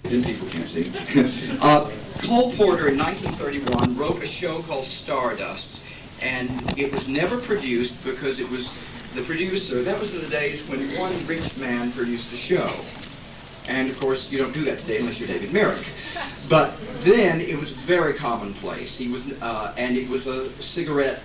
Then people can't see. Cole Porter in 1931 wrote a show called Stardust, and it was never produced because it was the producer. That was in the days when one rich man produced a show. And of course, you don't do that today unless you're David Merrick. But then it was very commonplace. He was, and it was a cigarette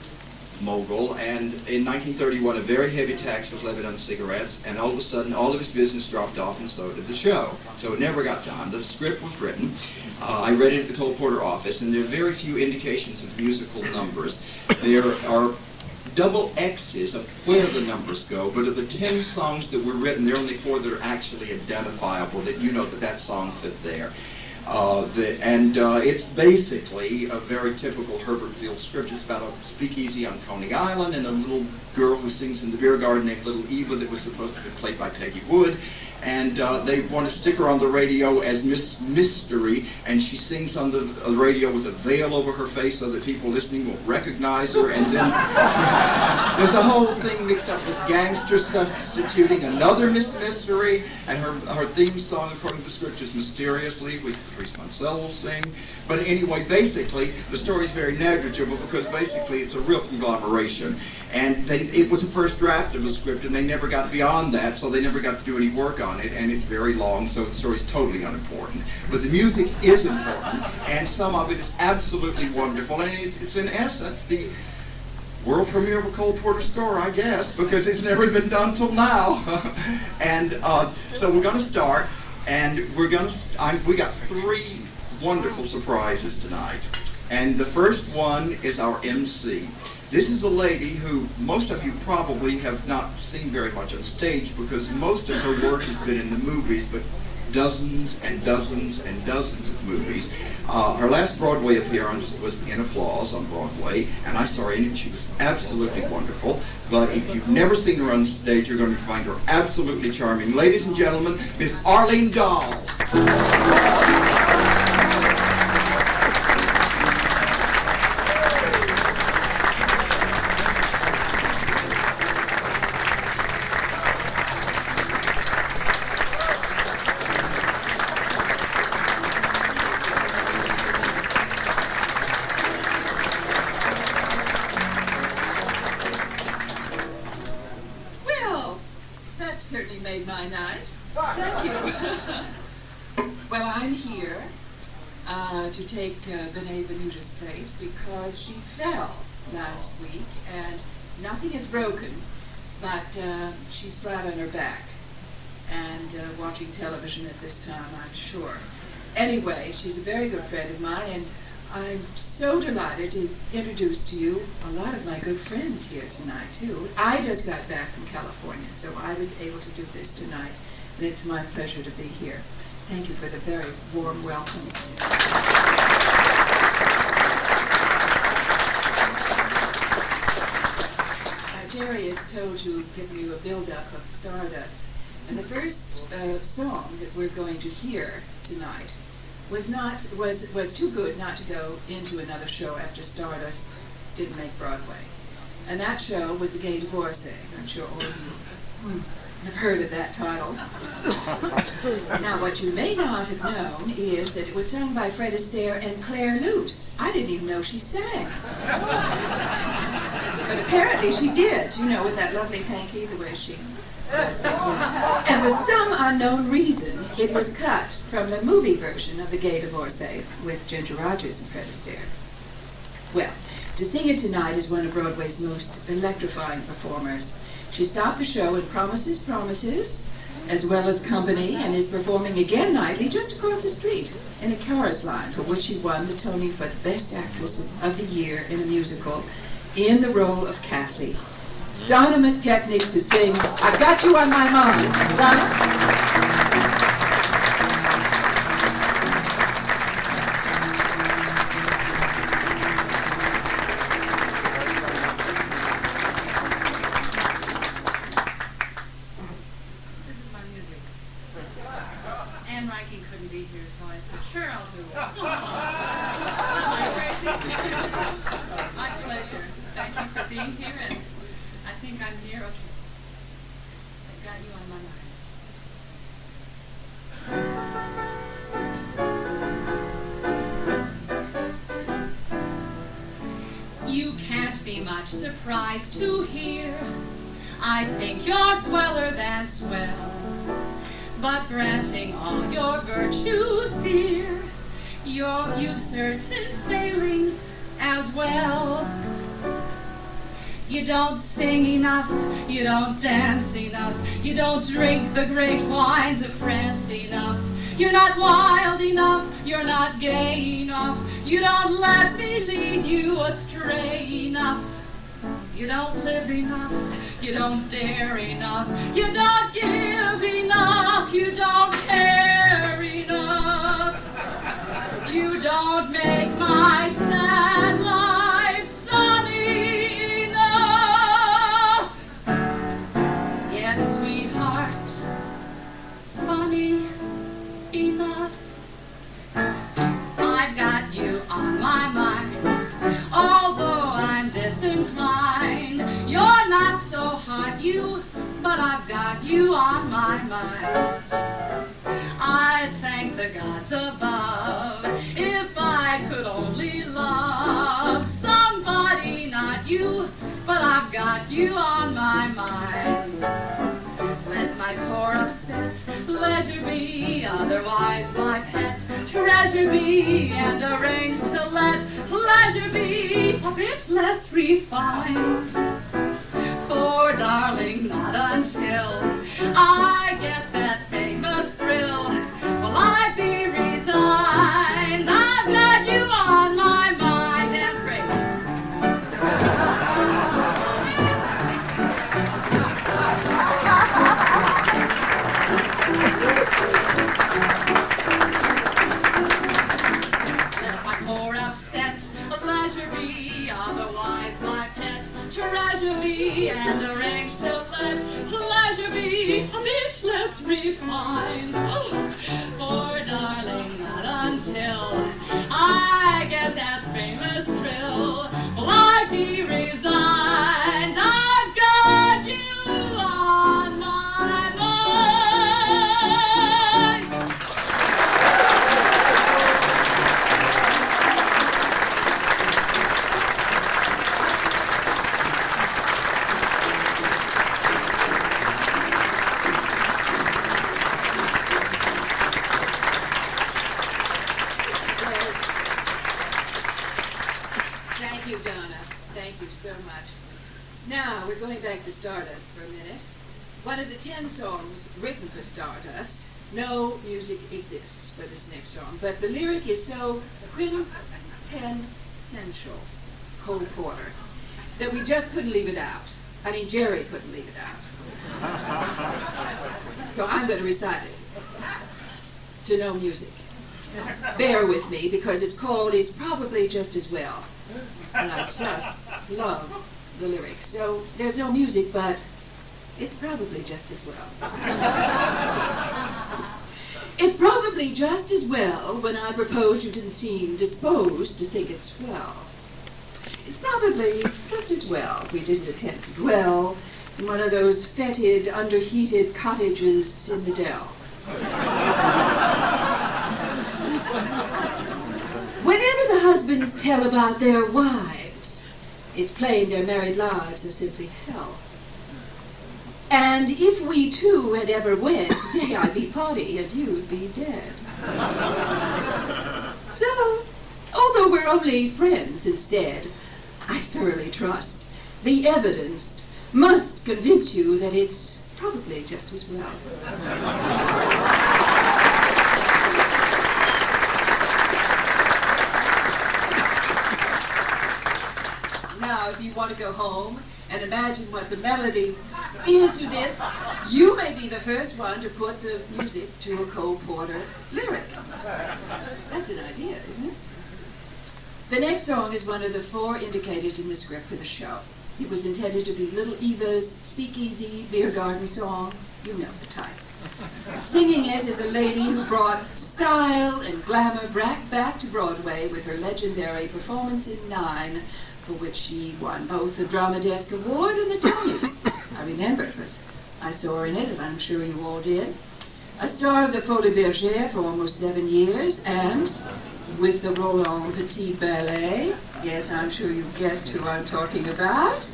mogul, and in 1931 a very heavy tax was levied on cigarettes, and all of a sudden all of his business dropped off, and so did the show. So it never got done. The script was written. I read it at the Cole Porter office, and there are very few indications of musical numbers. There are double X's of where the numbers go, but of the 10 songs that were written, there are only 4 that are actually identifiable, that you know that that song fit there. It's basically a very typical Herbert Field script. It's about a speakeasy on Coney Island and a little girl who sings in the beer garden named Little Eva that was supposed to be played by Peggy Wood. And they want to stick her on the radio as Miss Mystery, and she sings on the radio with a veil over her face so that people listening will recognize her. And then there's a whole thing mixed up with gangsters substituting another Miss Mystery, and her theme song, according to the script, is Mysteriously, which Patrice Munsell will sing. But anyway, basically, the story is very negligible because basically it's a real conglomeration. And it was a first draft of the script, and they never got beyond that, so they never got to do any work on it, and it's very long, so the story's totally unimportant. But the music is important, and some of it is absolutely wonderful, and it's in essence the world premiere of a Cole Porter score, I guess, because it's never been done till now. And so we're going to start, and we got 3 wonderful surprises tonight. And the first one is our MC. This is a lady who most of you probably have not seen very much on stage because most of her work has been in the movies, but dozens and dozens and dozens of movies. Her last Broadway appearance was in Applause on Broadway, and I saw her in it. She was absolutely wonderful. But if you've never seen her on stage, you're going to find her absolutely charming. Ladies and gentlemen, Miss Arlene Dahl. My night. Thank you. Well, I'm here to take Benet Venuta's place because she fell last week, and nothing is broken, but she's flat on her back and watching television at this time, I'm sure. Anyway, she's a very good friend of mine, and I'm so delighted to introduce to you a lot of my good friends here tonight, too. I just got back from California, so I was able to do this tonight, and it's my pleasure to be here. Thank you for the very warm welcome. Jerry has told you, given you a build-up of Stardust, and the first song that we're going to hear tonight was too good not to go into another show after Stardust didn't make Broadway. And that show was A.K.A. Divorcee. I'm sure all of you have heard of that title. Now, what you may not have known is that it was sung by Fred Astaire and Claire Luce. I didn't even know she sang. But apparently she did, you know, with that lovely hanky, the way she does things. And for some unknown reason, it was cut from the movie version of The Gay Divorcee with Ginger Rogers and Fred Astaire. Well, to sing it tonight is one of Broadway's most electrifying performers. She stopped the show in Promises, as well as Company, and is performing again nightly just across the street in a chorus line, for which she won the Tony for the Best Actress of the Year in a musical in the role of Cassie. Donna McKechnie to sing I've Got You on My Mind. Donna? I've got you on my mind. surprised to hear. I think you're sweller than swell, but granting all your virtues, dear, you've certain failings as well. You don't sing enough, you don't dance enough, you don't drink the great wines of France enough. You're not wild enough, you're not gay enough, you don't let me lead you astray enough. You don't live enough, you don't dare enough, you don't give enough, you don't care enough. You don't make my sad life sunny enough. Yet, sweetheart, funny enough. I've got you on my mind, although I'm disinclined. You're not so hot, but I've got you on my mind. I thank the gods above if I could only love somebody, not you, but I've got you on my mind. Let my poor upset leisure be, otherwise my pet treasure be, and arrange to let pleasure be a bit less refined. For darling, not until I get that famous thrill will I be resigned. I've got you on my mind. That's great. Let my poor upset leisure be, otherwise my pet treasure be, and arrange to let pleasure be a bit less refined. Oh, for darling, not until I get that famous thrill will I be resigned. I've got you on my mind. Thank you, Donna. Thank you so much. Now, we're going back to Stardust for a minute. One of the 10 songs written for Stardust, no music exists for this next song, but the lyric is so quintessential, Cole Porter, that we just couldn't leave it out. I mean, Jerry couldn't leave it out. So I'm going to recite it to no music. Bear with me, because it's called It's Probably Just As Well. And I just love the lyrics. So there's no music, but it's probably just as well. It's probably just as well when I proposed you didn't seem disposed to think it swell. It's probably just as well we didn't attempt to dwell in one of those fetid, underheated cottages in the dell. Whenever the husbands tell about their wives, it's plain their married lives are simply hell. And if we two had ever wed, today I'd be potty and you'd be dead. So, although we're only friends instead, I thoroughly trust the evidence must convince you that it's probably just as well. Now, if you want to go home and imagine what the melody is to this, you may be the first one to put the music to a Cole Porter lyric. That's an idea, isn't it? The next song is one of the 4 indicated in the script for the show. It was intended to be Little Eva's speakeasy beer garden song. You know the type. Singing it is a lady who brought style and glamour back to Broadway with her legendary performance in 9, for which she won both the Drama Desk Award and the Tony. I remember it, because I saw her in it, and I'm sure you all did. A star of the Folies Bergère for almost 7 years, and with the Roland Petit Ballet. Yes, I'm sure you've guessed who I'm talking about.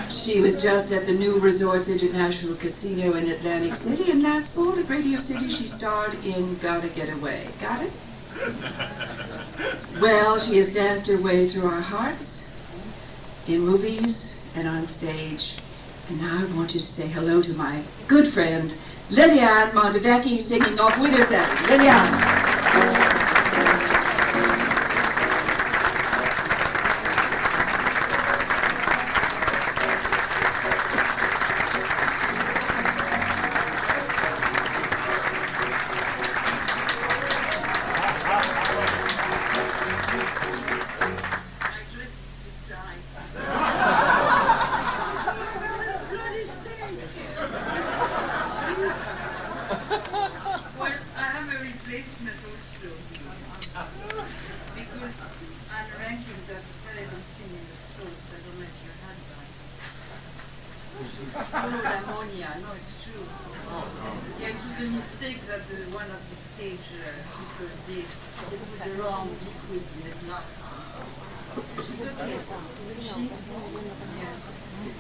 She was just at the new Resorts International Casino in Atlantic City, and last fall at Radio City she starred in Gotta Get Away. Got it? Well, she has danced her way through our hearts, in movies and on stage. And now I want you to say hello to my good friend, Liliane Montevecchi, singing off WIEDERSEH'N. Liliane.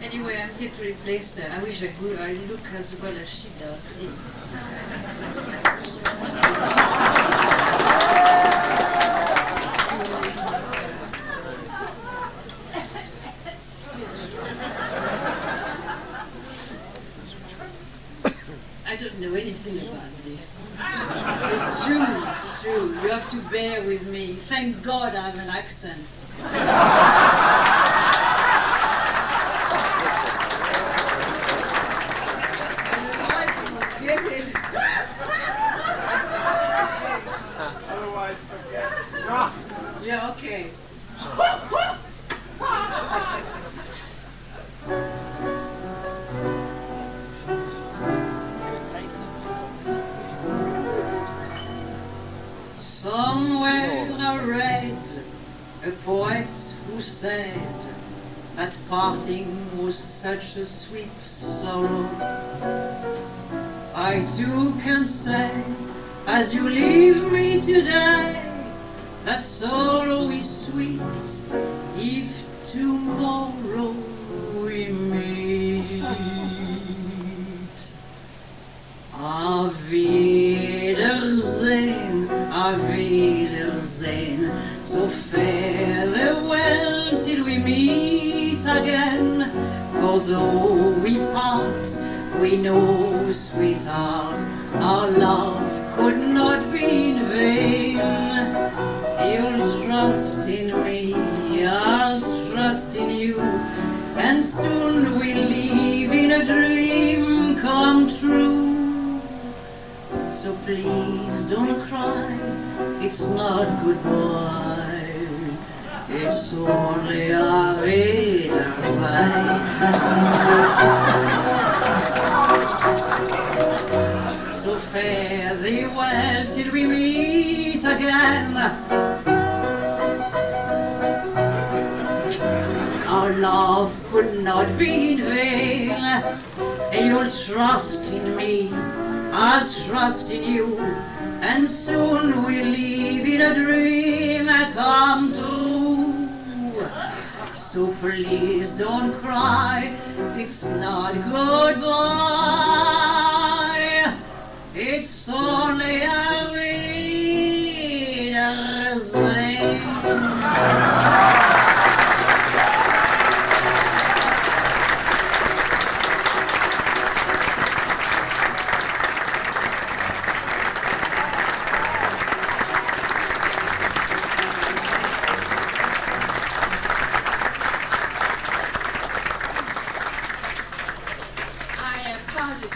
Anyway, I'm here to replace her. I wish I could. I look as well as she does. I don't know anything about this. It's true. You have to bear with me. Thank God I have an accent. Yeah, okay. Somewhere I read a poet who said that parting was such a sweet sorrow. I too can say, as you leave me today, that sorrow is sweet if tomorrow we meet. Auf Wiedersehen, auf Wiedersehen, so farewell till we meet again. For though we part, we know, sweetheart, our love could not be in vain. You'll trust in me, I'll trust in you, and soon we'll live in a dream come true. So please don't cry, it's not goodbye, it's only a Wiedersehen. So fare thee well till we meet again. Our love could not be in vain. You'll trust in me, I'll trust in you, and soon we'll live in a dream come true. So please don't cry, it's not goodbye, it's only a Wiedersehen.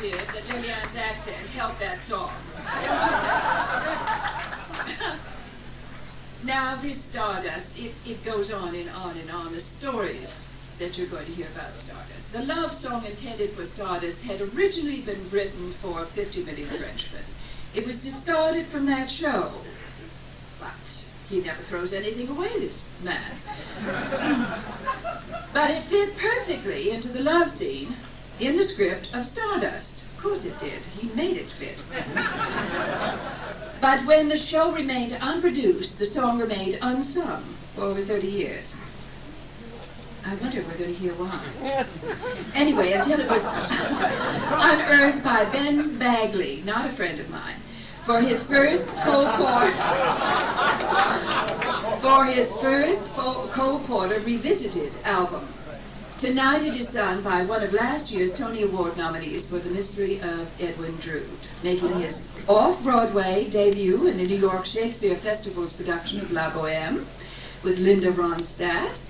That Liliane's accent helped that song. Now this Stardust, it goes on and on and on. The stories that you're going to hear about Stardust. The love song intended for Stardust had originally been written for 50 Million Frenchmen. It was discarded from that show. But he never throws anything away, this man. But it fit perfectly into the love scene in the script of Stardust. course it did. He made it fit. But when the show remained unproduced, the song remained unsung for over 30 years. I wonder if we're going to hear why. Anyway, until it was unearthed by Ben Bagley, not a friend of mine, for his first Cole Porter Revisited album. Tonight it is sung by one of last year's Tony Award nominees for The Mystery of Edwin Drood, making his off-Broadway debut in the New York Shakespeare Festival's production of La Bohème with Linda Ronstadt.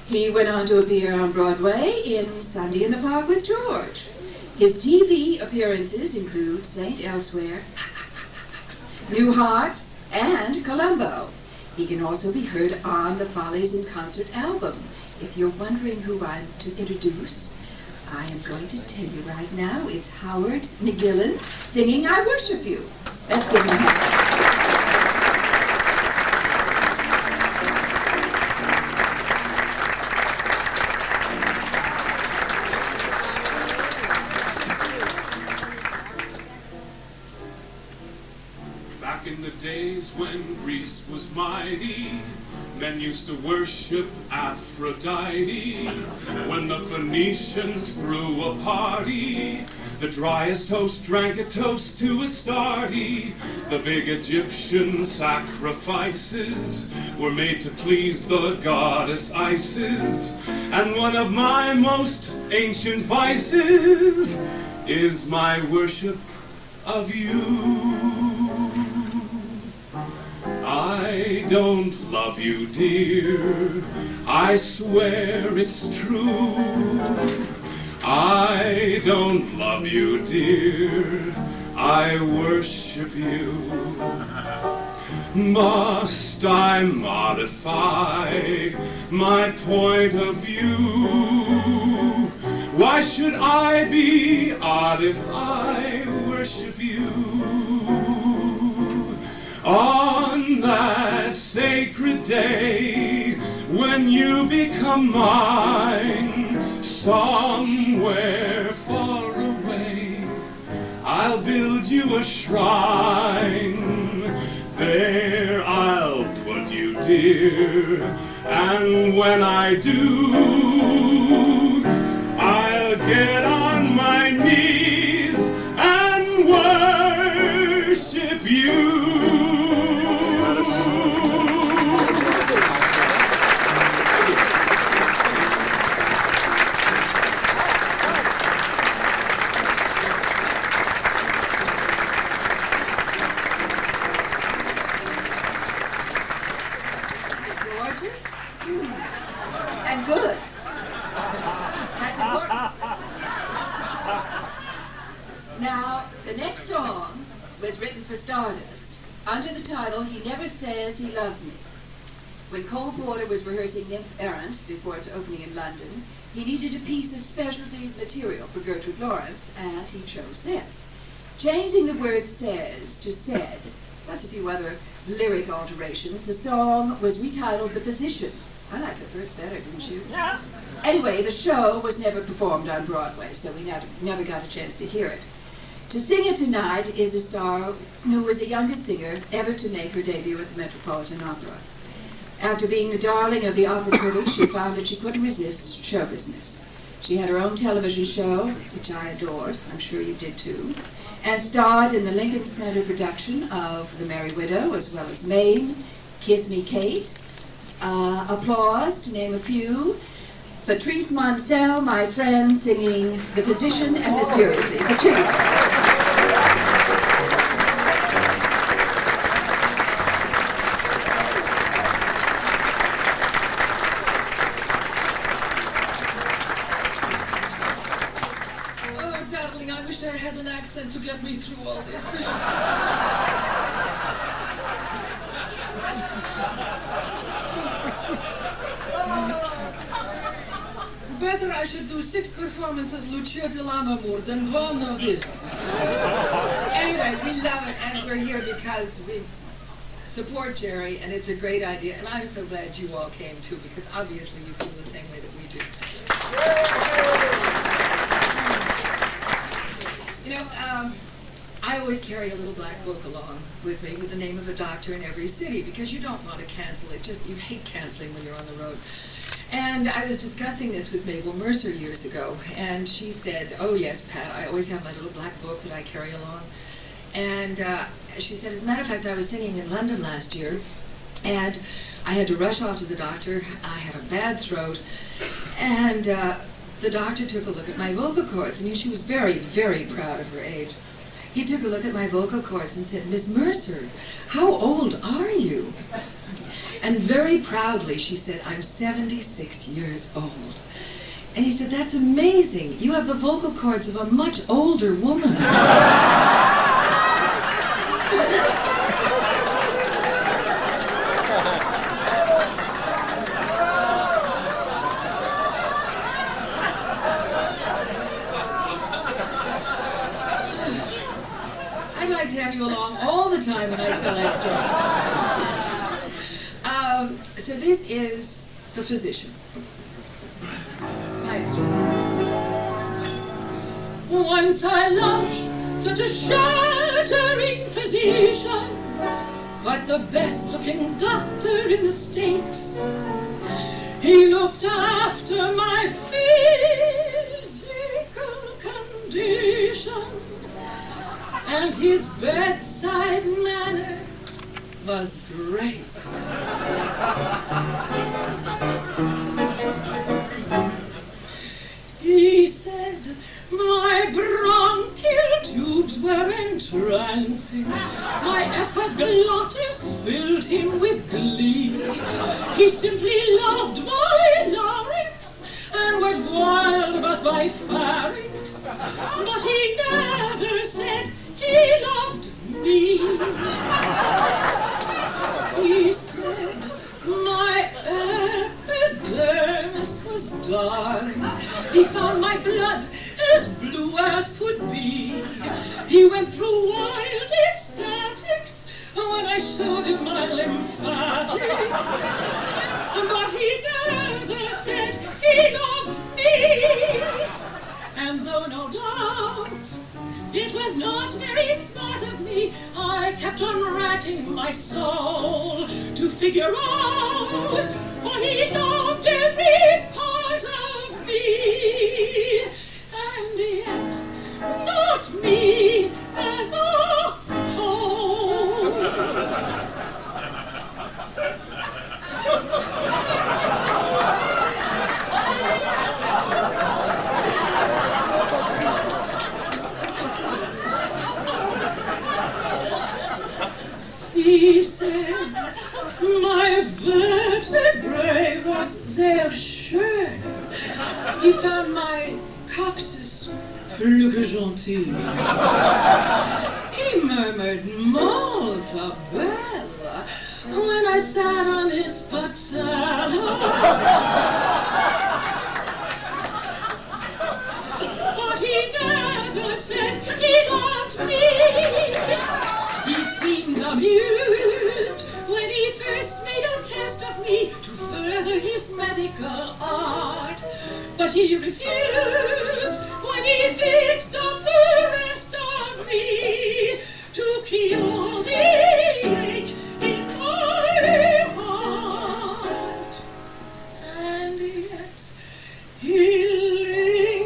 He went on to appear on Broadway in Sunday in the Park with George. His TV appearances include Saint Elsewhere, New Heart, and Columbo. He can also be heard on the Follies in Concert album. If you're wondering who I'm to introduce, I am going to tell you right now. It's Howard McGillin singing I Worship You. Let's give him a hand. Back in the days when Greece was mighty, men used to worship Aphrodite. When the Phoenicians threw a party, the driest host drank a toast to Astarte. The big Egyptian sacrifices were made to please the goddess Isis. And one of my most ancient vices is my worship of you. I don't love you, dear, I swear it's true. I don't love you, dear, I worship you. Must I modify my point of view? Why should I be odd if I worship you? On that sacred day, when you become mine, somewhere far away, I'll build you a shrine. There I'll put you, dear, and when I do, I'll get on my knees and worship you. And good. Now, the next song was written for Stardust under the title He Never Says He Loves Me. When Cole Porter was rehearsing Nymph Errant before its opening in London, he needed a piece of specialty material for Gertrude Lawrence, and he chose this. Changing the word says to said, plus a few other lyric alterations, the song was retitled The Physician. I like the first better, didn't you? Yeah. Anyway, the show was never performed on Broadway, so we never got a chance to hear it. To sing it tonight is a star who was the youngest singer ever to make her debut at the Metropolitan Opera. After being the darling of the opera critics, she found that she couldn't resist show business. She had her own television show, which I adored, I'm sure you did too, and starred in the Lincoln Center production of The Merry Widow, as well as Maine, Kiss Me Kate, Applause, to name a few. Patrice Munsell, my friend, singing The Physician and Mysteriously. Patrice. Oh, darling, I wish I had an accent to get me through all this. Better I should do 6 performances Lucia di Lammermoor than one of this. Anyway, we love it, and we're here because we support Jerry, and it's a great idea, and I'm so glad you all came too, because obviously you feel the same way that we do. You know, I always carry a little black book along with me with the name of a doctor in every city because you don't want to cancel it. Just, you hate canceling when you're on the road. And I was discussing this with Mabel Mercer years ago, and she said, oh yes, Pat, I always have my little black book that I carry along. And she said, as a matter of fact, I was singing in London last year, and I had to rush off to the doctor. I had a bad throat, and the doctor took a look at my vocal cords. I mean, she was very, very proud of her age. He took a look at my vocal cords and said, Miss Mercer, how old are you? And very proudly she said, I'm 76 years old. And he said, that's amazing. You have the vocal cords of a much older woman. I'd like to have you along all the time when I tell that story. So this is the physician. Maestro. Once I loved such a shattering physician, quite the best looking doctor in the States. He looked after my physical condition, and his bedside manner was great. He said my bronchial tubes were entrancing, my epiglottis filled him with glee. He simply loved my larynx and went wild about my pharynx, but he never said he loved me. He said my epidermis was darling. He found my blood as blue as could be. He went through wild ecstatics when I showed him my lymphatics, but he never said he loved me. And though no doubt it was not very smart of me, I kept on racking my soul to figure out why he loved every part of me, and yet not me as a whole. He said my vertebrae was sehr schön. He found my coccyx plus que gentil. He murmured molto bella when I sat on his patella. But he never said he loved me. He seemed amused when he first made a test of me to further his medical art. But he refused when he fixed up the rest of me to cure the ache in my heart. And yet he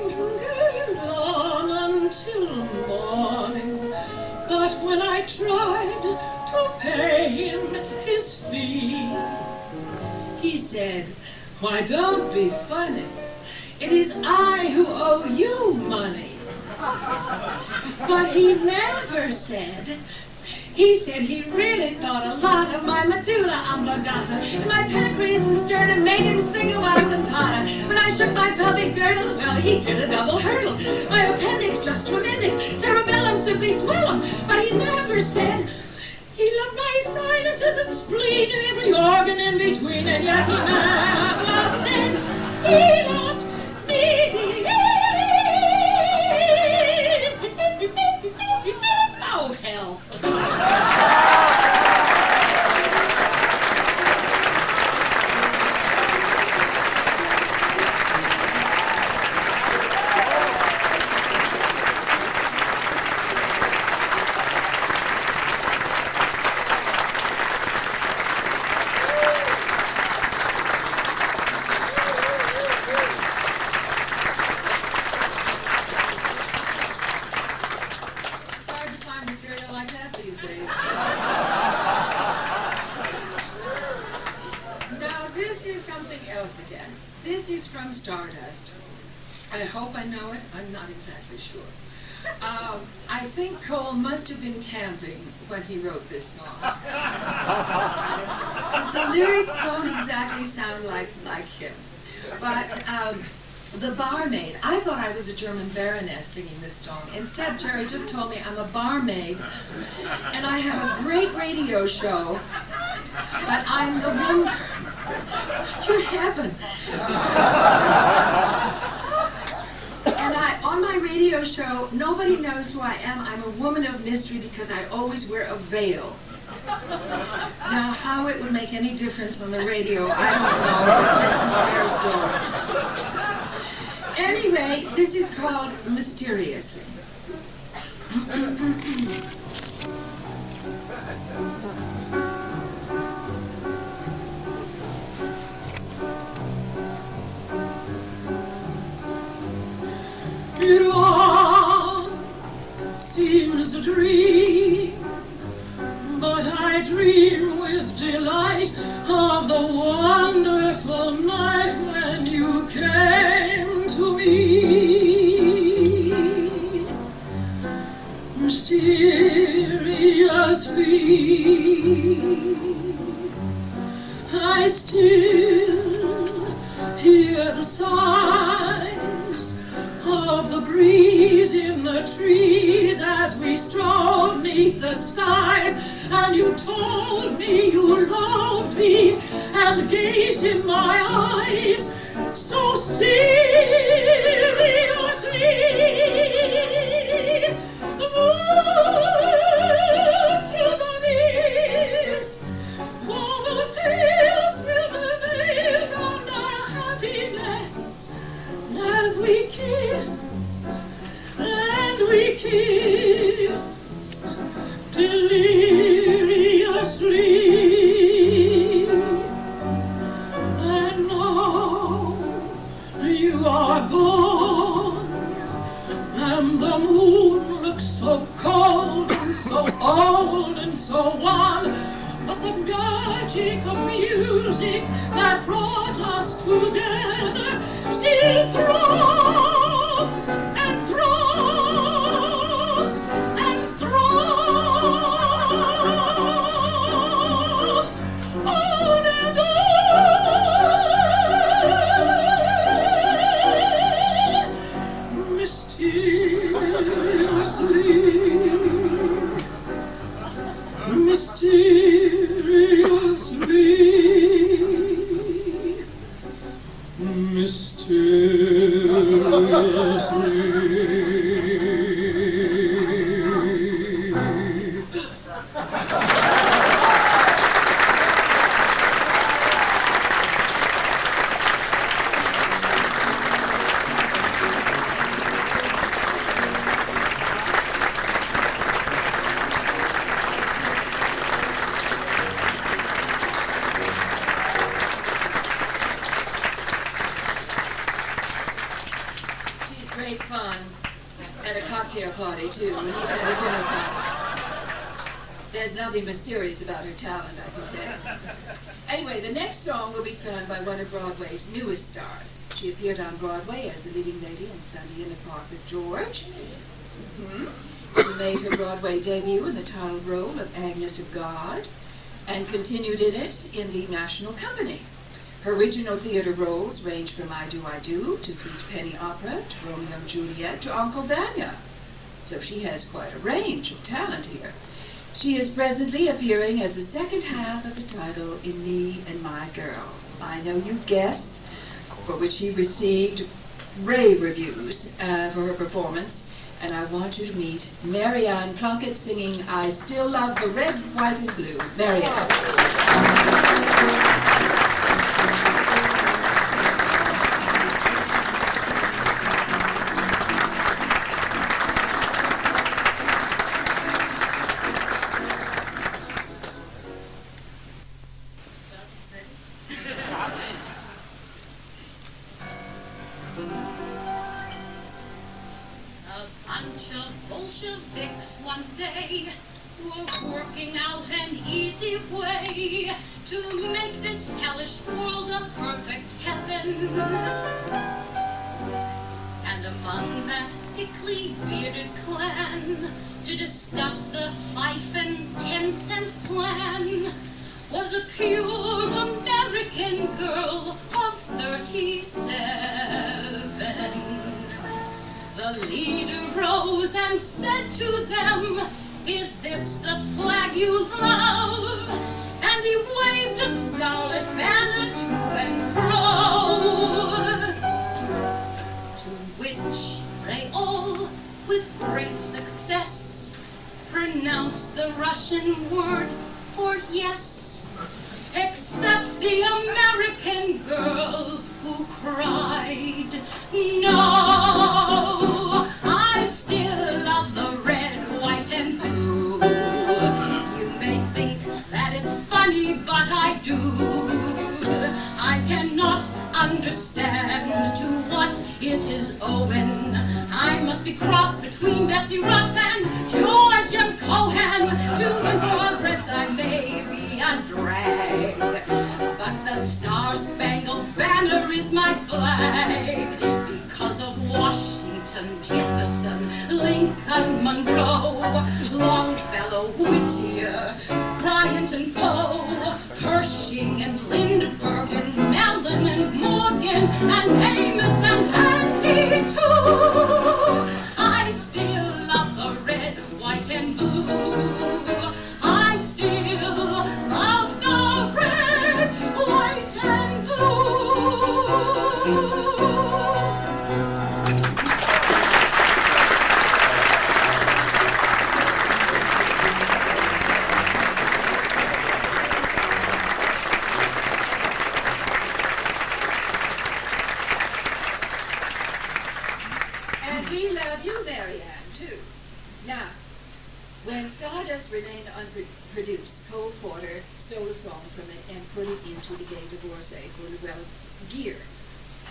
lingered on until morning. But when I tried to pay him his fee, he said, why, don't be funny. It is I who owe you money. But he never said. He said he really thought a lot of my medulla oblongata, and my pancreas and sternum made him sing a cantata. When I shook my pelvic girdle, well, he did a double hurdle. My appendix just tremendous, cerebellum simply swellum. But he never said he loved my sinuses and spleen and every organ in between, and yet he never said he loved me. Oh, hell. Stardust. I hope I know it. I'm not exactly sure. I think Cole must have been camping when he wrote this song. The lyrics don't exactly sound like him. But the barmaid, I thought I was a German baroness singing this song. Instead, Jerry just told me I'm a barmaid, and I have a great radio show, but I'm the one... You're heaven. And on my radio show, nobody knows who I am. I'm a woman of mystery because I always wear a veil. Now, how it would make any difference on the radio, I don't know, but this is their story. Anyway, this is called Mysteriously. It all seems a dream, but I dream with delight of the wonderful night when you came to me. Mysteriously, I still hear the sighs of the breeze in the trees as we strolled neath the skies, and you told me you loved me and gazed in my eyes so seriously. The moon through the mist, all the fields still the veil on our happiness. As we kissed, and we kissed deliriously, and now you are gone, and the moon looks so cold and so old and so wan, but the magic of music that brought us together still throbs and throbs and throbs on and on, mysteriously, mysteriously, Great fun at a cocktail party, too, and even at a dinner party. There's nothing mysterious about her talent, I can tell. Anyway, the next song will be sung by one of Broadway's newest stars. She appeared on Broadway as the leading lady in Sunday in the Park with George. She made her Broadway debut in the title role of Agnes of God and continued in it in the National Company. Her original theater roles range from I Do, to Three Penny Opera, to Romeo and Juliet, to Uncle Vanya. So she has quite a range of talent here. She is presently appearing as the second half of the title in Me and My Girl. I Know You Guessed, for which she received rave reviews for her performance. And I want you to meet Maryann Plunkett singing I Still Love the Red, White, and Blue. Maryann. Bolsheviks one day were working out an easy way to make this hellish world a perfect heaven. men. And among that thickly bearded clan, to discuss the 5 and 10-cent plan, was a pure American girl of 37. The leader rose and said to them, "Is this the flag you love?" And he waved a scarlet banner to and fro. To which they all, with great success, pronounced the Russian word for yes, except the American girl who cried, "No, I still love the red, white, and blue. You may think that it's funny, but I do. I cannot understand to what it is owing. I must be crossed between Betsy Ross and George M. Cohan. To the progress I may be a drag, but the Star-Spangled Banner is my flag. Because of Washington, Jefferson, Lincoln, Monroe, Longfellow, Whittier, Bryant and Poe, Pershing and Lindbergh and Mellon and Morgan and Amos and Handy too. I still love the red, white, and blue. I still love the red, white, and blue. And we love you, Maryann, too. Now, when Stardust remained unproduced, Cole Porter stole a song from it and put it into the gay divorcee for Llewellyn Gear.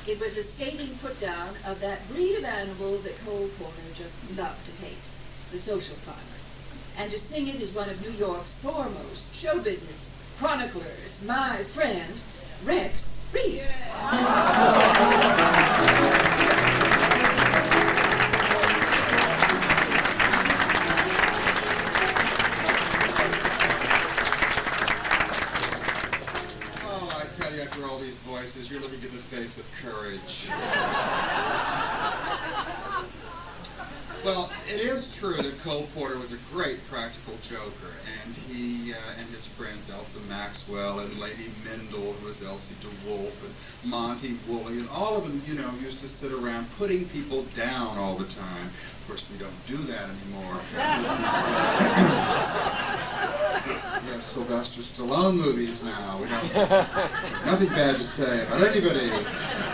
It was a scathing put-down of that breed of animal that Cole Porter just loved to hate, the social climber. And to sing it is one of New York's foremost show business chroniclers, my friend, Rex Reed. After all these voices, you're looking at the face of courage. Well, it is true that Cole Porter was a great practical joker, and he and his friends Elsa Maxwell and Lady Mendel, who was Elsie DeWolf, and Monty Woolley, and all of them, you know, used to sit around putting people down all the time. Of course, we don't do that anymore. This is, we have Sylvester Stallone movies now. We don't, nothing bad to say about anybody.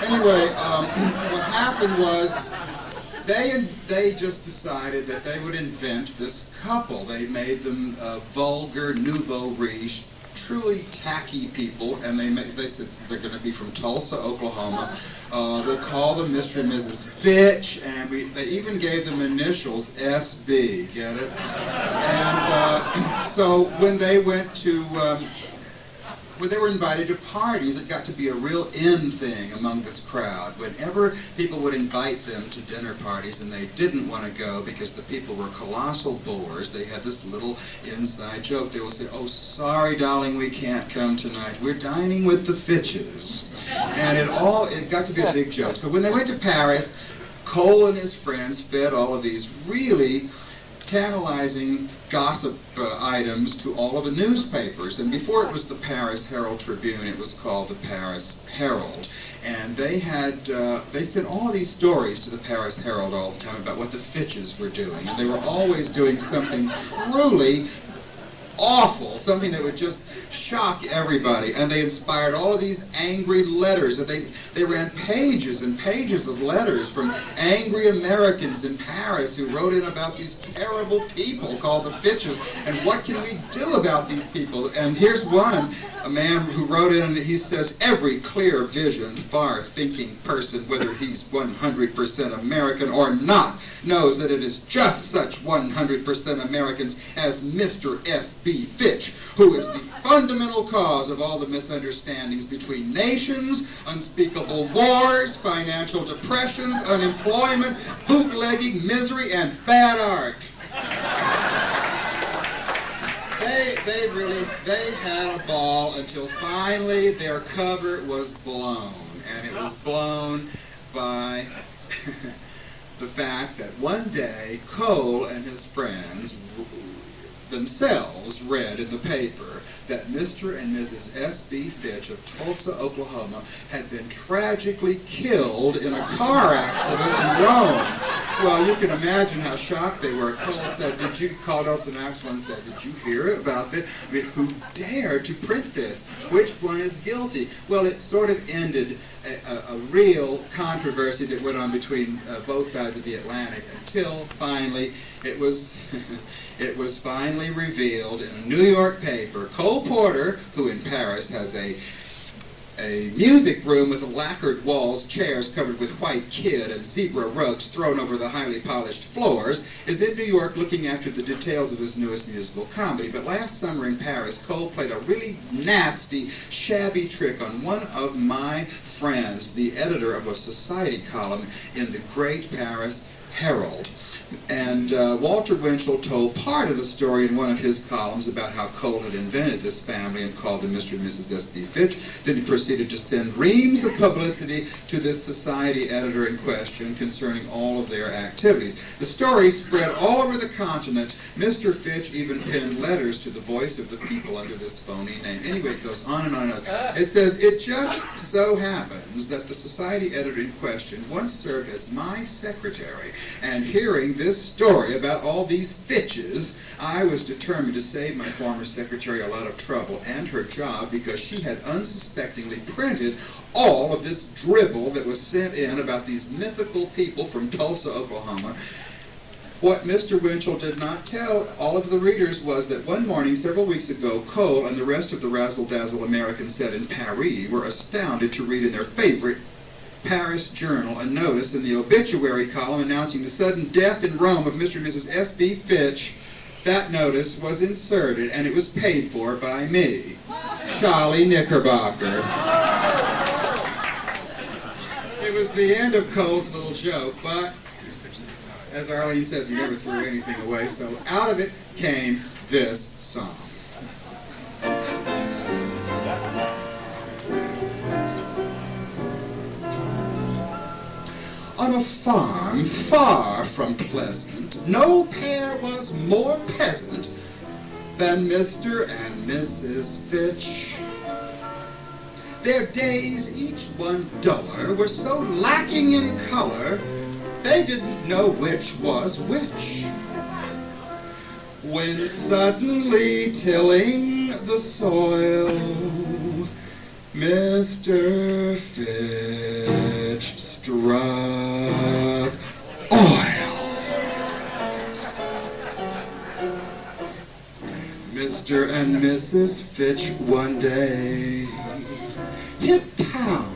Anyway, what happened was they just decided that they would invent this couple. They made them vulgar, nouveau riche, truly tacky people, and they said they're going to be from Tulsa, Oklahoma. We'll call them Mr. and Mrs. Fitch, and they even gave them initials SB, get it? And so when they went to, when they were invited to parties, it got to be a real in thing among this crowd. Whenever people would invite them to dinner parties and they didn't want to go because the people were colossal bores, they had this little inside joke. They would say, "Oh, sorry, darling, we can't come tonight. We're dining with the Fitches." And it got to be a big joke. So when they went to Paris, Cole and his friends fed all of these really tantalizing gossip items to all of the newspapers. And before it was the Paris Herald Tribune, it was called the Paris Herald. And they sent all of these stories to the Paris Herald all the time about what the Fitches were doing. And they were always doing something truly awful, something that would just shock everybody. And they inspired all of these angry letters. And they ran pages and pages of letters from angry Americans in Paris who wrote in about these terrible people called the Fitches. And what can we do about these people? And here's one, a man who wrote in, and he says, "Every clear-visioned, far-thinking person, whether he's 100% American or not, knows that it is just such 100% Americans as Mr. S.B. Fitch, who is the fundamental cause of all the misunderstandings between nations, unspeakable wars, financial depressions, unemployment, bootlegging, misery, and bad art. They had a ball until finally their cover was blown. And it was blown by the fact that one day Cole and his friends themselves read in the paper that Mr. and Mrs. S.B. Fitch of Tulsa, Oklahoma had been tragically killed in a car accident in Rome. Well, you can imagine how shocked they were. Cole said, called us the next one and said, did you hear about this? I mean, who dared to print this? Which one is guilty? Well, it sort of ended a real controversy that went on between both sides of the Atlantic until finally it was it was finally revealed in a New York paper. Cole Porter, who in Paris has a music room with lacquered walls, chairs covered with white kid, and zebra rugs thrown over the highly polished floors, is in New York looking after the details of his newest musical comedy. But last summer in Paris, Cole played a really nasty, shabby trick on one of my friends, the editor of a society column in the Great Paris Herald. And Walter Winchell told part of the story in one of his columns about how Cole had invented this family and called them Mr. and Mrs. S.B. Fitch. Then he proceeded to send reams of publicity to this society editor in question concerning all of their activities. The story spread all over the continent. Mr. Fitch even penned letters to the voice of the people under this phony name. Anyway, it goes on and on and on. It says, it just so happens that the society editor in question once served as my secretary, and hearing this story about all these Fitches, I was determined to save my former secretary a lot of trouble and her job, because she had unsuspectingly printed all of this dribble that was sent in about these mythical people from Tulsa, Oklahoma. What Mr. Winchell did not tell all of the readers was that one morning several weeks ago, Cole and the rest of the razzle-dazzle Americans set in Paris were astounded to read in their favorite Paris journal a notice in the obituary column announcing the sudden death in Rome of Mr. and Mrs. S.B. Fitch. That notice was inserted, and it was paid for by me, Charlie Knickerbocker. It was the end of Cole's little joke, but as Arlene says, he never threw anything away, so out of it came this song. On a farm far from pleasant, no pair was more peasant than Mr. and Mrs. Fitch. Their days, each one duller, were so lacking in color, they didn't know which was which. When suddenly tilling the soil, Mr. Fitch struck oil. Mr. and Mrs. Fitch one day hit town,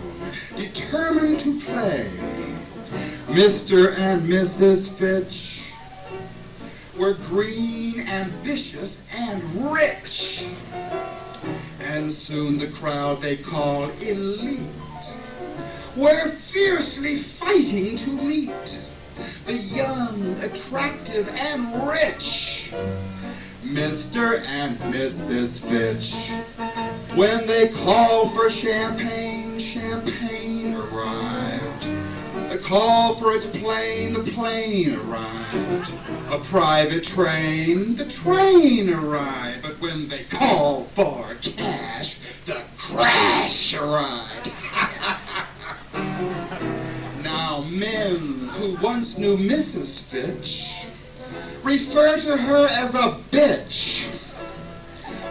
determined to play. Mr. and Mrs. Fitch were green, ambitious, and rich. And soon the crowd they called elite were fiercely fighting to meet the young, attractive, and rich Mr. and Mrs. Fitch. When they called for champagne, champagne arrived. The call for it to plane, the plane arrived. A private train, the train arrived. But when they called for cash, the crash arrived. Now men who once knew Mrs. Fitch refer to her as a bitch,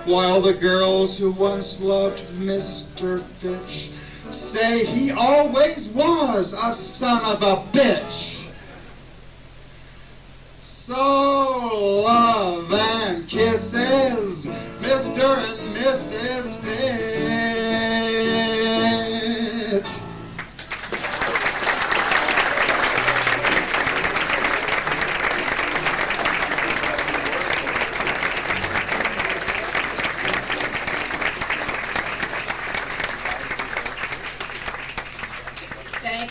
while the girls who once loved Mr. Fitch say he always was a son of a bitch. So love and kisses, Mr. and Mrs. Fitch.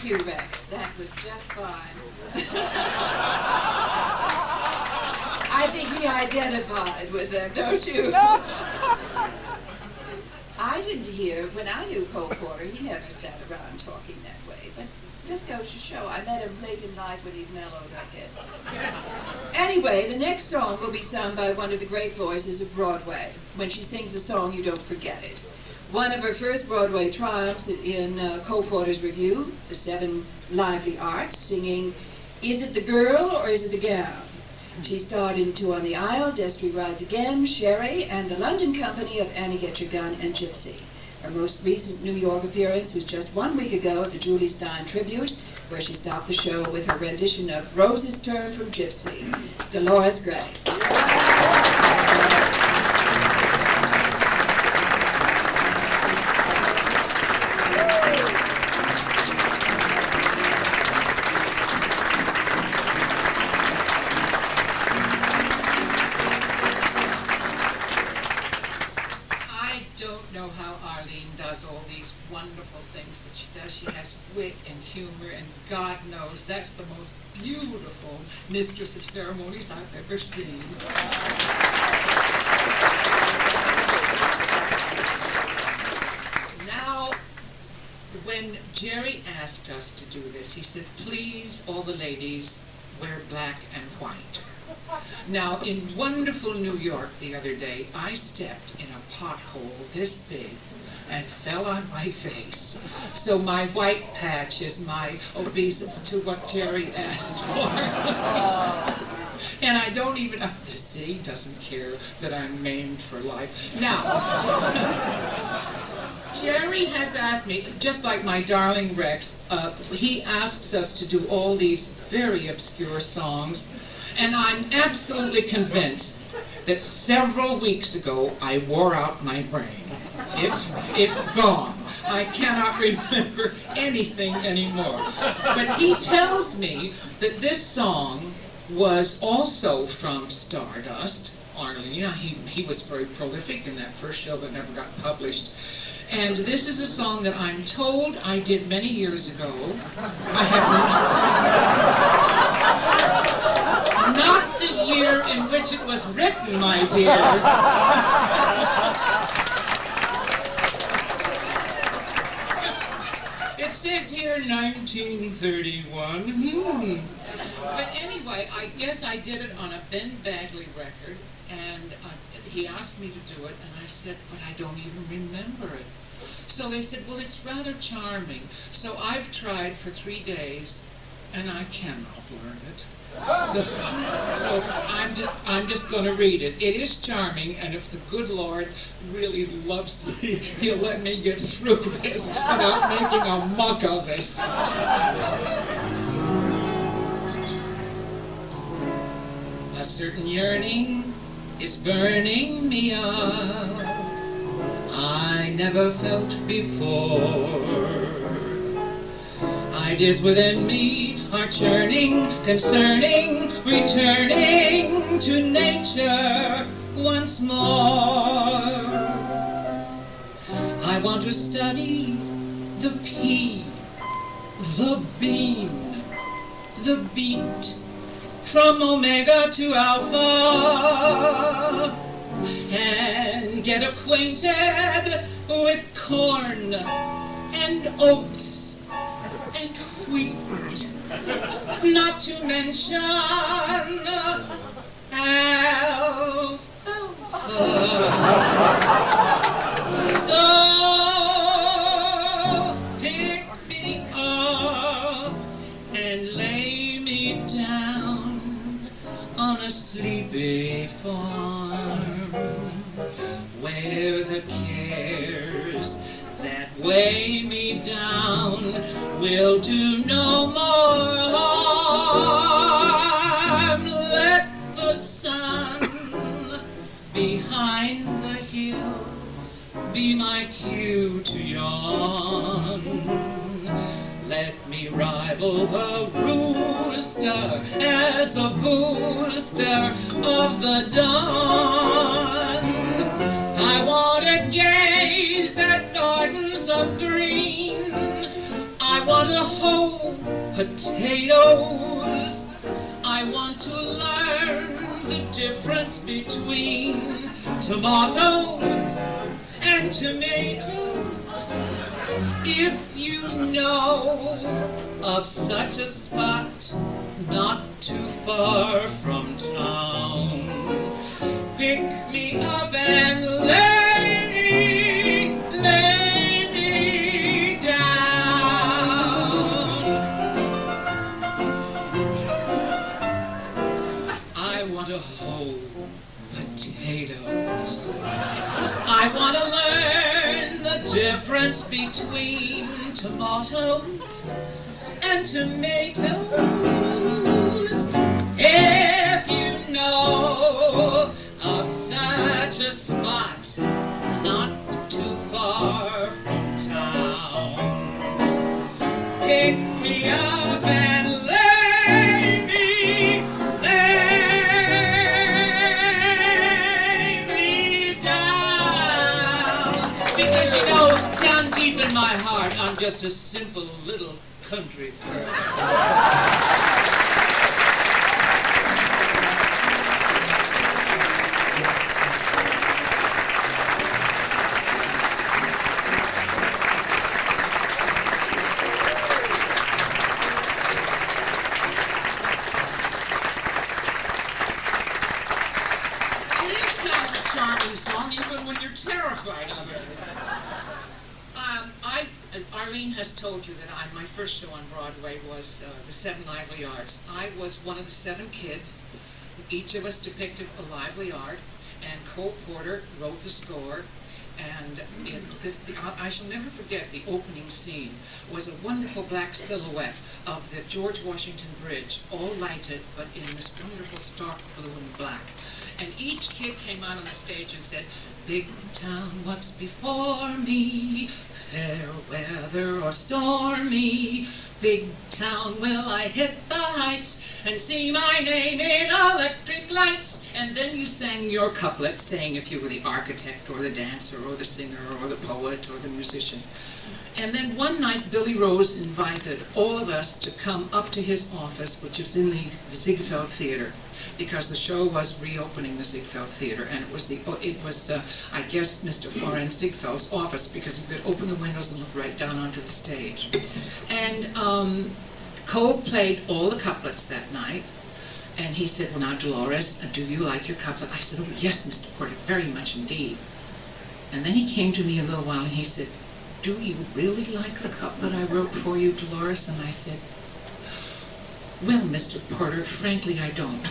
Thank you, Rex. That was just fine. I think he identified with them, don't you? I didn't hear, when I knew Cole Porter, he never sat around talking that way, but just goes to show. I met him late in life when he'd mellowed, I guess. Anyway, the next song will be sung by one of the great voices of Broadway. When she sings a song, you don't forget it. One of her first Broadway triumphs in Cole Porter's review, The Seven Lively Arts, singing, Is It the Girl or Is It the Gown? She starred in Two on the Aisle, Destry Rides Again, Sherry, and the London company of Annie Get Your Gun and Gypsy. Her most recent New York appearance was just 1 week ago at the Julie Stein Tribute, where she stopped the show with her rendition of Rose's Turn from Gypsy, Dolores Gray. Wonderful things that she does. She has wit and humor, and God knows that's the most beautiful mistress of ceremonies I've ever seen. Now, when Jerry asked us to do this, he said, please, all the ladies, wear black and white. Now, in wonderful New York the other day, I stepped in a pothole this big and fell on my face. So my white patch is my obeisance to what Jerry asked for. And I don't even, see, he doesn't care that I'm maimed for life. Now, Jerry has asked me, just like my darling Rex, he asks us to do all these very obscure songs, and I'm absolutely convinced that several weeks ago I wore out my brain. It's gone. I cannot remember anything anymore. But he tells me that this song was also from Stardust. Arlene, he was very prolific in that first show that never got published. And this is a song that I'm told I did many years ago. I have not the year in which it was written, my dears. It says here 1931. But anyway, I guess I did it on a Ben Bagley record, and he asked me to do it, and I said, but I don't even remember it. So they said, well, it's rather charming. So I've tried for 3 days, and I cannot learn it. So I'm just going to read it. It is charming, and if the good Lord really loves me, he'll let me get through this without making a muck of it. A certain yearning is burning me up, I never felt before. Ideas within me are churning, concerning, returning to nature once more. I want to study the pea, the bean, the beet, from omega to alpha, and get acquainted with corn and oats and wheat, not to mention alfalfa. So pick me up and lay me down on a sleepy farm, where the cares that weigh me down will do no more harm. Let the sun behind the hill be my cue to yawn. Let me rival the rooster as a booster of the dawn. I want to gaze at gardens of green. I want to hold potatoes. I want to learn the difference between tomatoes and tomatoes. If you know of such a spot not too far from town, pick me up and lay me down. I want to hoe potatoes. I want to learn the difference between tomatoes and tomatoes. If you know of such a spot not too far from town, pick me up and lay me down. Because you know, down deep in my heart, I'm just a simple little country girl. Even when you're terrified of it. Arlene has told you that my first show on Broadway was The 7 Lively Arts. I was one of the 7 kids. Each of us depicted a lively art, and Cole Porter wrote the score. And I shall never forget the opening scene was a wonderful black silhouette of the George Washington Bridge, all lighted, but in this wonderful stark blue and black. And each kid came out on the stage and said, "Big town, what's before me? Fair weather or stormy? Big town, will I hit the heights and see my name in electric lights?" And then you sang your couplet, saying if you were the architect or the dancer or the singer or the poet or the musician. And then one night, Billy Rose invited all of us to come up to his office, which was in the Ziegfeld Theater, because the show was reopening the Ziegfeld Theater, and it was I guess Mr. Florence Ziegfeld's office, because he could open the windows and look right down onto the stage. And Cole played all the couplets that night, and he said, "Well, now, Dolores, do you like your couplet?" I said, "Oh, yes, Mr. Porter, very much indeed." And then he came to me a little while and he said, "Do you really like the couplet I wrote for you, Dolores?" And I said, "Well, Mr. Porter, frankly, I don't."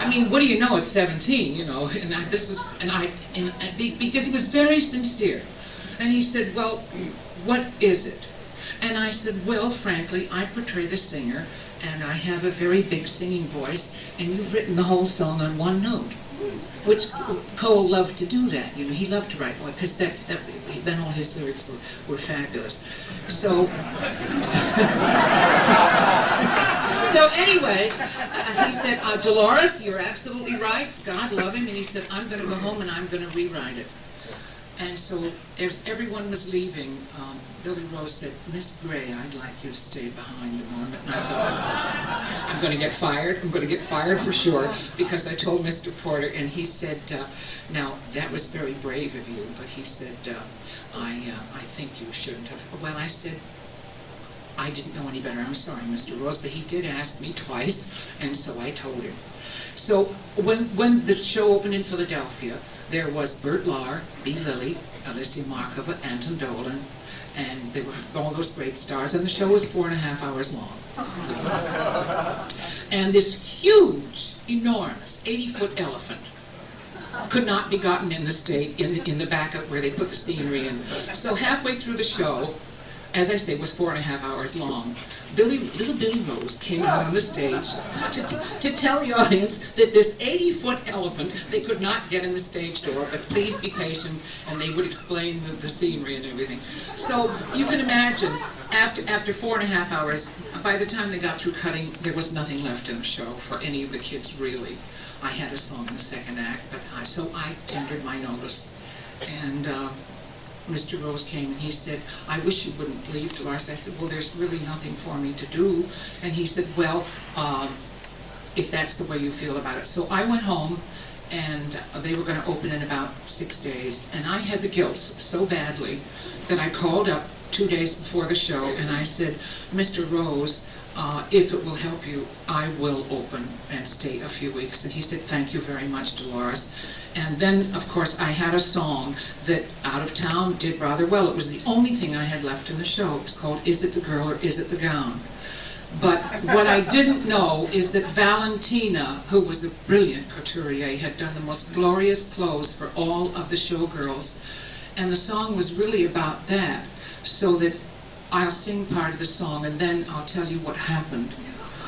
I mean, what do you know at 17, you know? Because he was very sincere. And he said, "Well, what is it?" And I said, "Well, frankly, I portray the singer, and I have a very big singing voice, and you've written the whole song on one note." Which Cole loved to do that, you know, he loved to write one, because then all his lyrics were fabulous. So anyway, he said, "Dolores, you're absolutely right, God love him," and he said, "I'm going to go home and I'm going to rewrite it." And so as everyone was leaving, Billy Rose said, "Miss Gray, I'd like you to stay behind a moment." And I thought, I'm going to get fired. I'm going to get fired for sure, because I told Mr. Porter, and he said, "Now, that was very brave of you," but he said, I think you shouldn't have." Well, I said, "I didn't know any better. I'm sorry, Mr. Rose," but he did ask me twice, and so I told him. So when the show opened in Philadelphia, there was Bert Lahr, B. Lilly, Alicia Markova, Anton Dolan, and there were all those great stars, and the show was 4.5 hours long. And this huge, enormous, 80-foot elephant could not be gotten in the state, in the backup where they put the scenery in. So halfway through the show, as I say, was 4.5 hours long, little Billy Rose came out on the stage to tell the audience that this 80-foot elephant, they could not get in the stage door, but please be patient, and they would explain the scenery and everything. So you can imagine, after 4.5 hours, by the time they got through cutting, there was nothing left in the show for any of the kids, really. I had a song in the second act, but so I tendered my notice, and Mr. Rose came and he said, I wish you wouldn't leave, Dolores. I said, well, there's really nothing for me to do. And he said, well, if that's the way you feel about it. So I went home, and they were going to open in about 6 days. And I had the gills so badly that I called up 2 days before the show, and I said, Mr. Rose, if it will help you, I will open and stay a few weeks. And he said, thank you very much, Dolores. And then, of course, I had a song that Out of Town did rather well. It was the only thing I had left in the show. It was called Is It the Girl or Is It the Gown? But what I didn't know is that Valentina, who was a brilliant couturier, had done the most glorious clothes for all of the showgirls. And the song was really about that, so that I'll sing part of the song and then I'll tell you what happened.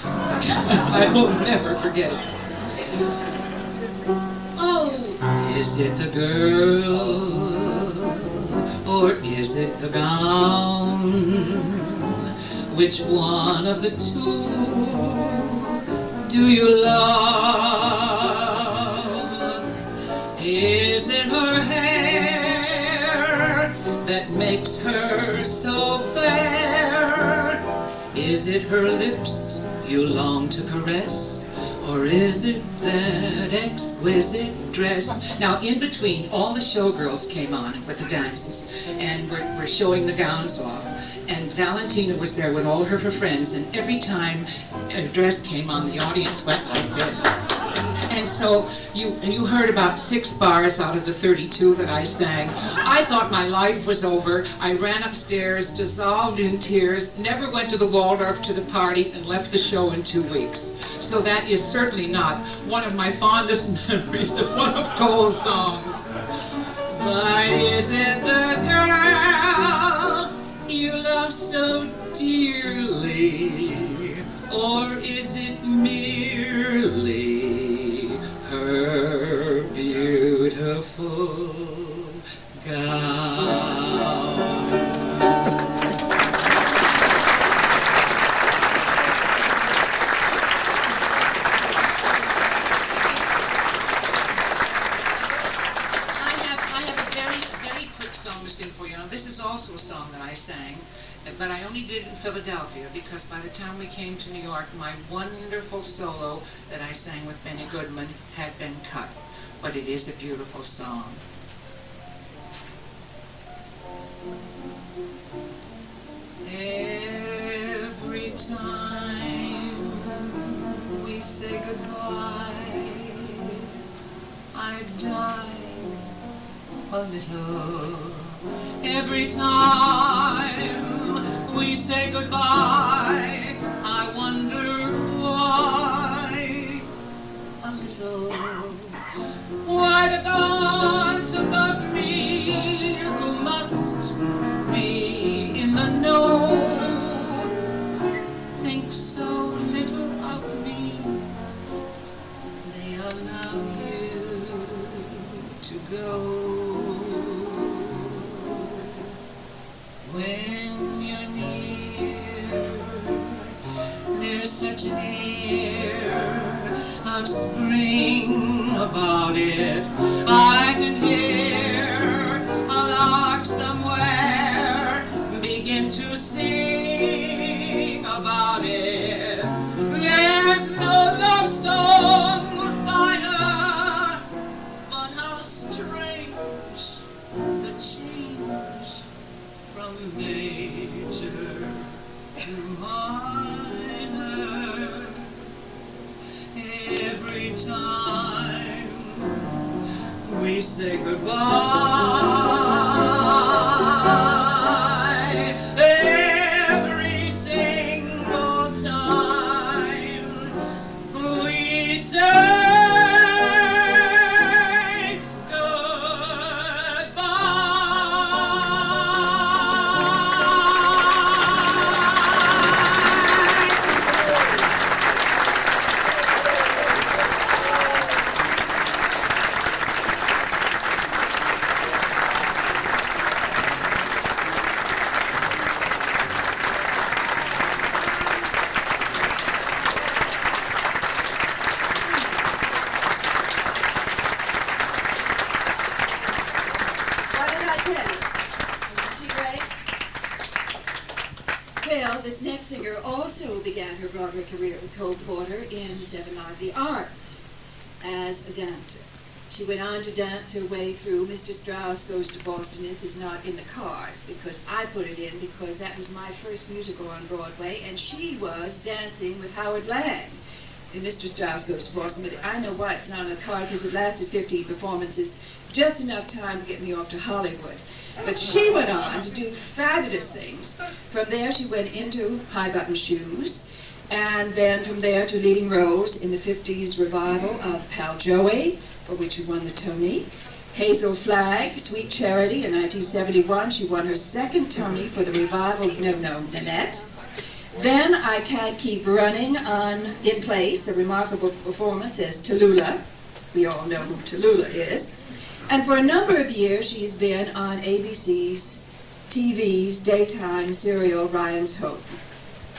I will never forget it. Oh, is it the girl or is it the gown? Which one of the two do you love? Is it her hair that makes her so fair? Is it her lips you long to caress? Or is it that exquisite dress? Now, in between, all the showgirls came on with the dances, and we're showing the gowns off. And Valentina was there with all her friends, and every time a dress came on, the audience went like this. And so you heard about 6 bars out of the 32 that I sang. I thought my life was over. I ran upstairs, dissolved in tears, never went to the Waldorf to the party, and left the show in 2 weeks. So that is certainly not one of my fondest memories of one of Cole's songs. But is it the girl you love so dearly, or is it merely her beautiful gown? This is also a song that I sang, but I only did it in Philadelphia because by the time we came to New York, my wonderful solo that I sang with Benny Goodman had been cut. But it is a beautiful song. Every time we say goodbye, I die a little. Every time we say goodbye, I wonder why, a little. Why the gods above me, who must be in the know, think so little of me, they allow you to go. When you're near, there's such an air of spring about it. I can hear a lark somewhere begin to sing about it. There's no love song finer, but how strange the change from major to minor. Every time we say goodbye, every single time we say Well, this next singer also began her Broadway career with Cole Porter in Seven Lively Arts as a dancer. She went on to dance her way through Mr. Strauss Goes to Boston. This is not in the card because I put it in because that was my first musical on Broadway, and she was dancing with Howard Lang in Mr. Strauss Goes to Boston. But I know why it's not on the card, because it lasted 15 performances, just enough time to get me off to Hollywood. But she went on to do fabulous things. From there she went into High Button Shoes, and then from there to leading roles in the 50s revival of Pal Joey, for which she won the Tony. Hazel Flagg, Sweet Charity in 1971. She won her second Tony for the revival of No No Nanette. Then I Can't Keep Running on In Place, a remarkable performance as Tallulah. We all know who Tallulah is. And for a number of years she's been on ABC's TV's daytime serial Ryan's Hope.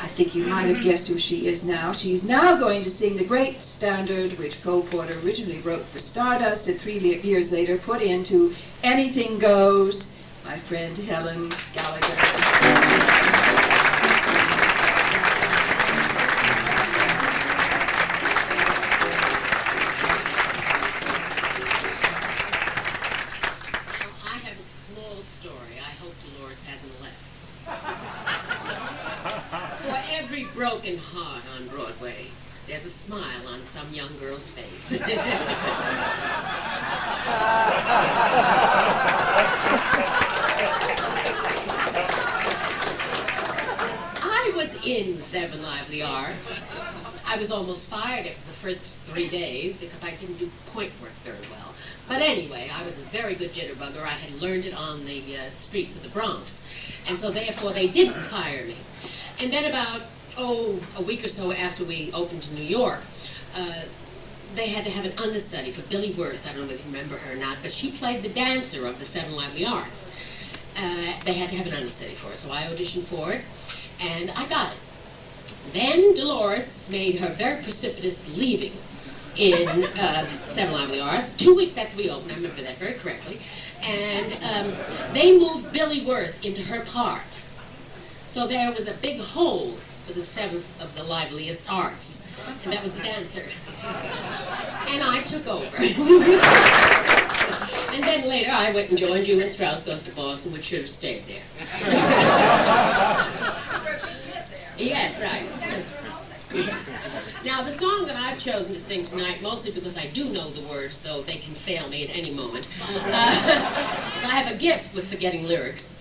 I think you might have guessed who she is now. She's now going to sing the great standard which Cole Porter originally wrote for Stardust and 3 years later put into Anything Goes, my friend Helen Gallagher. Broken heart on Broadway, there's a smile on some young girl's face. I was in Seven Lively Arts. I was almost fired after the first 3 days because I didn't do point work very well. But anyway, I was a very good jitterbugger. I had learned it on the streets of the Bronx. And so therefore they didn't fire me. And then about a week or so after we opened to New York, they had to have an understudy for Billy Worth. I don't know if you remember her or not, but she played the dancer of the Seven Lively Arts. They had to have an understudy for her, so I auditioned for it, and I got it. Then Dolores made her very precipitous leaving in Seven Lively Arts, 2 weeks after we opened. I remember that very correctly. And they moved Billy Worth into her part. So there was a big hole for the seventh of the liveliest arts, and that was the dancer. And I took over. And then later I went and joined you in Strauss Goes to Boston, which should have stayed there. Yes, right. Now, the song that I've chosen to sing tonight, mostly because I do know the words, though they can fail me at any moment, I have a gift with forgetting lyrics.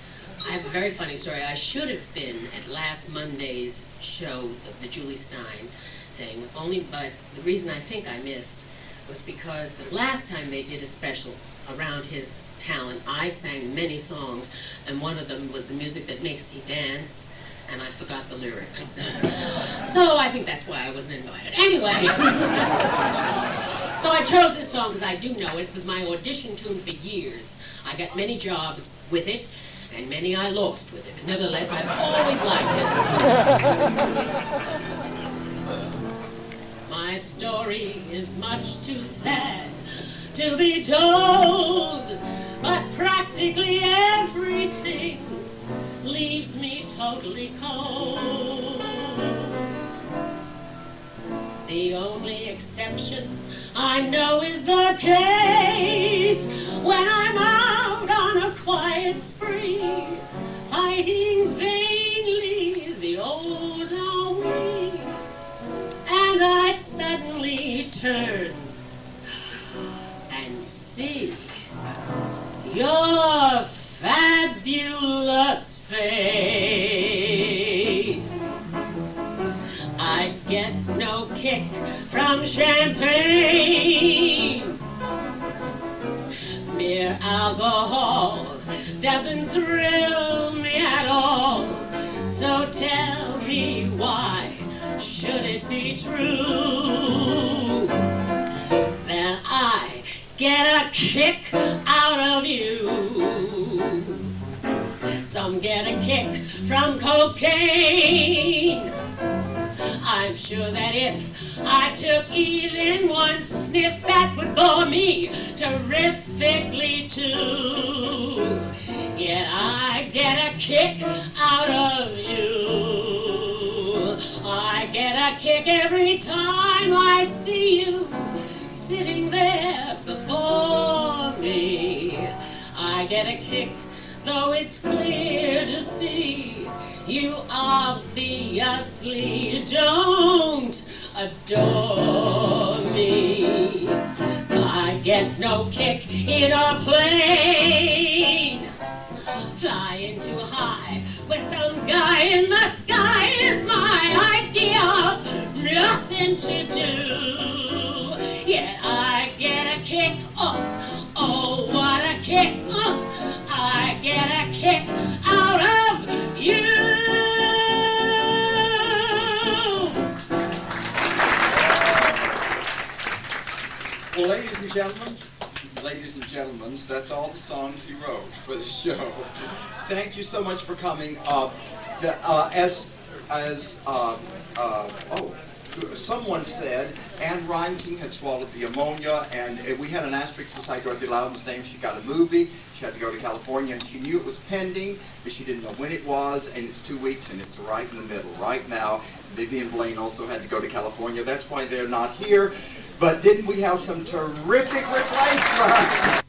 I have a very funny story. I should have been at last Monday's show, the Julie Stein thing, but the reason I think I missed was because the last time they did a special around his talent, I sang many songs, and one of them was The Music That Makes You Dance, and I forgot the lyrics. So I think that's why I wasn't invited. Anyway, so I chose this song because I do know it. It was my audition tune for years. I got many jobs with it, and many I lost with it. But nevertheless, I've always liked it. My story is much too sad to be told, but practically everything leaves me totally cold. The only exception I know is the case when I'm out on a quiet spree, fighting vainly the old ennui, and I suddenly turn and see your fabulous face. I get no kick from champagne. Mere alcohol doesn't thrill me at all. So tell me, why should it be true that I get a kick out of you? Some get a kick from cocaine. I'm sure that if I took even one sniff, that would bore me terrifically too. Yet I get a kick out of you. a kick every time I see you sitting there before me. I get a kick, though it's clear to see you obviously don't adore me. I get no kick in a plane flying too high with some guy in the sky is my idea of nothing to do. Yet I get a kick, oh what a kick, I get a kick out of you. Well, ladies and gentlemen, that's all the songs he wrote for the show. Thank you so much for coming. Someone said Anne Reinking had swallowed the ammonia, and we had an asterisk beside Dorothy Loudon's name. She got a movie. She had to go to California, and she knew it was pending, but she didn't know when it was, and it's 2 weeks, and it's right in the middle, right now. Vivian Blaine also had to go to California. That's why they're not here. But didn't we have some terrific replacements?